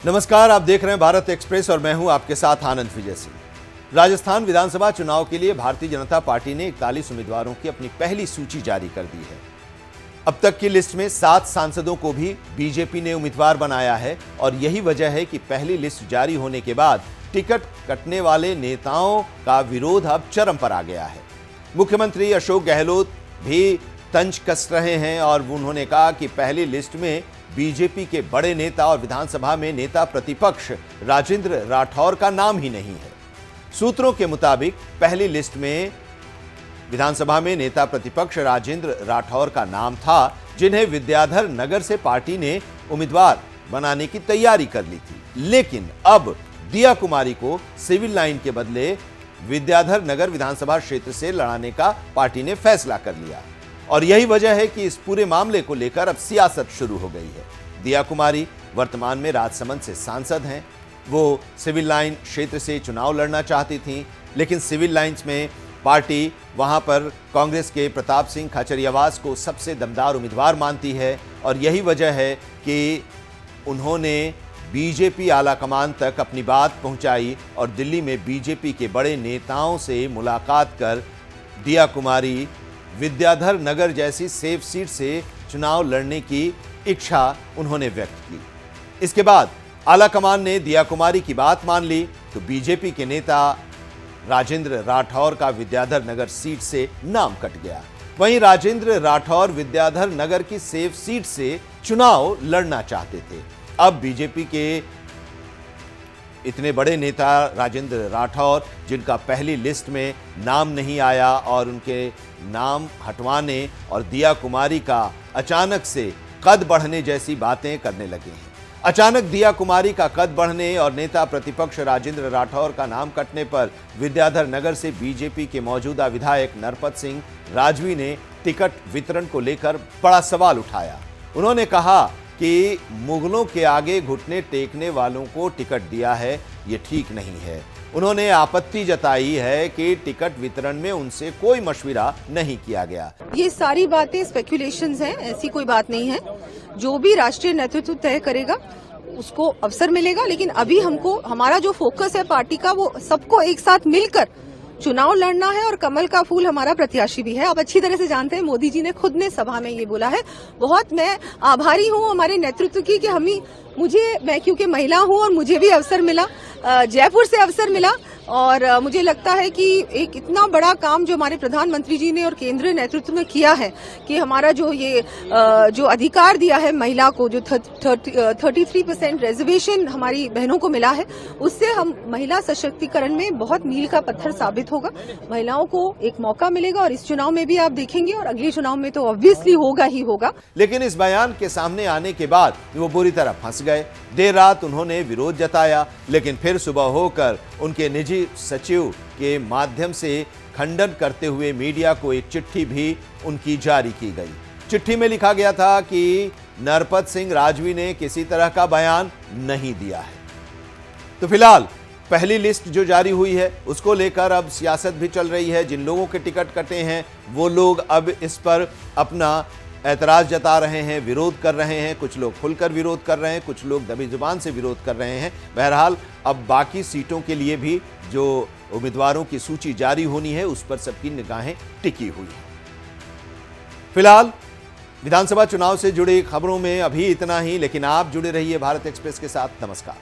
नमस्कार, आप देख रहे हैं भारत एक्सप्रेस और मैं हूं आपके साथ आनंद विजय सिंह। राजस्थान विधानसभा चुनाव के लिए भारतीय जनता पार्टी ने 41 उम्मीदवारों की अपनी पहली सूची जारी कर दी है। अब तक की लिस्ट में 7 सांसदों को भी बीजेपी ने उम्मीदवार बनाया है और यही वजह है कि पहली लिस्ट जारी होने के बाद टिकट कटने वाले नेताओं का विरोध अब चरम पर आ गया है। मुख्यमंत्री अशोक गहलोत भी तंज कस रहे हैं और उन्होंने कहा कि पहली लिस्ट में बीजेपी के बड़े नेता और विधानसभा में नेता प्रतिपक्ष राजेंद्र राठौर का नाम ही नहीं है। सूत्रों के मुताबिक पहली लिस्ट में विधानसभा में नेता प्रतिपक्ष राजेंद्र राठौर का नाम था, जिन्हें विद्याधर नगर से पार्टी ने उम्मीदवार बनाने की तैयारी कर ली थी। लेकिन अब दिया कुमारी को सिविल लाइन के बदले विद्याधर नगर विधानसभा क्षेत्र से लड़ाने का पार्टी ने फैसला कर लिया और यही वजह है कि इस पूरे मामले को लेकर अब सियासत शुरू हो गई है। दिया कुमारी वर्तमान में राजसमंद से सांसद हैं। वो सिविल लाइन क्षेत्र से चुनाव लड़ना चाहती थीं, लेकिन सिविल लाइंस में पार्टी वहां पर कांग्रेस के प्रताप सिंह खाचरियावास को सबसे दमदार उम्मीदवार मानती है और यही वजह है कि उन्होंने बीजेपी आलाकमान तक अपनी बात पहुंचाई और दिल्ली में बीजेपी के बड़े नेताओं से मुलाकात कर दिया कुमारी विद्याधर नगर जैसी सेफ सीट से चुनाव लड़ने की इच्छा उन्होंने व्यक्त की। इसके बाद आलाकमान ने दिया कुमारी की बात मान ली तो बीजेपी के नेता राजेंद्र राठौर का विद्याधर नगर सीट से नाम कट गया। वहीं राजेंद्र राठौर विद्याधर नगर की सेफ सीट से चुनाव लड़ना चाहते थे। अब बीजेपी के इतने बड़े नेता राजेंद्र राठौर, जिनका पहली लिस्ट में नाम नहीं आया और उनके नाम हटवाने और दिया कुमारी का अचानक से कद बढ़ने जैसी बातें करने लगे हैं। अचानक दिया कुमारी का कद बढ़ने और नेता प्रतिपक्ष राजेंद्र राठौर का नाम कटने पर विद्याधर नगर से बीजेपी के मौजूदा विधायक नरपत सिंह राजवी ने टिकट वितरण को लेकर बड़ा सवाल उठाया। उन्होंने कहा कि मुगलों के आगे घुटने टेकने वालों को टिकट दिया है, ये ठीक नहीं है। उन्होंने आपत्ति जताई है कि टिकट वितरण में उनसे कोई मशविरा नहीं किया गया। ये सारी बातें स्पेकुलेशंस हैं, ऐसी कोई बात नहीं है। जो भी राष्ट्रीय नेतृत्व तय करेगा उसको अवसर मिलेगा, लेकिन अभी हमारा जो फोकस है पार्टी का, वो सबको एक साथ मिलकर चुनाव लड़ना है और कमल का फूल हमारा प्रत्याशी भी है। आप अच्छी तरह से जानते हैं, मोदी जी ने खुद ने सभा में ये बोला है। बहुत मैं आभारी हूँ हमारे नेतृत्व की कि मैं क्योंकि महिला हूँ और मुझे भी अवसर मिला, जयपुर से अवसर मिला और मुझे लगता है कि एक इतना बड़ा काम जो हमारे प्रधानमंत्री जी ने और केंद्रीय नेतृत्व में किया है कि हमारा जो अधिकार दिया है महिला को, जो 33% रिजर्वेशन हमारी बहनों को मिला है, उससे हम महिला सशक्तिकरण में बहुत मील का पत्थर साबित होगा। महिलाओं को एक मौका मिलेगा और इस चुनाव में भी आप देखेंगे और अगले चुनाव में तो ऑब्वियसली होगा ही होगा। लेकिन इस बयान के सामने आने के बाद वो बुरी तरह फंस गए। देर रात उन्होंने विरोध जताया, लेकिन फिर सुबह होकर उनके निजी सचिव के माध्यम से खंडन करते हुए मीडिया को एक चिट्ठी भी उनकी जारी की गई। चिट्ठी में लिखा गया था कि नरपत सिंह राजवी ने किसी तरह का बयान नहीं दिया है। तो फिलहाल पहली लिस्ट जो जारी हुई है उसको लेकर अब सियासत भी चल रही है। जिन लोगों के टिकट कटे हैं वो लोग अब इस पर अपना ऐतराज जता रहे हैं, विरोध कर रहे हैं। कुछ लोग खुलकर विरोध कर रहे हैं, कुछ लोग दबी जुबान से विरोध कर रहे हैं। बहरहाल अब बाकी सीटों के लिए भी जो उम्मीदवारों की सूची जारी होनी है उस पर सबकी निगाहें टिकी हुई हैं। फिलहाल विधानसभा चुनाव से जुड़ी खबरों में अभी इतना ही, लेकिन आप जुड़े रहिए भारत एक्सप्रेस के साथ। नमस्कार।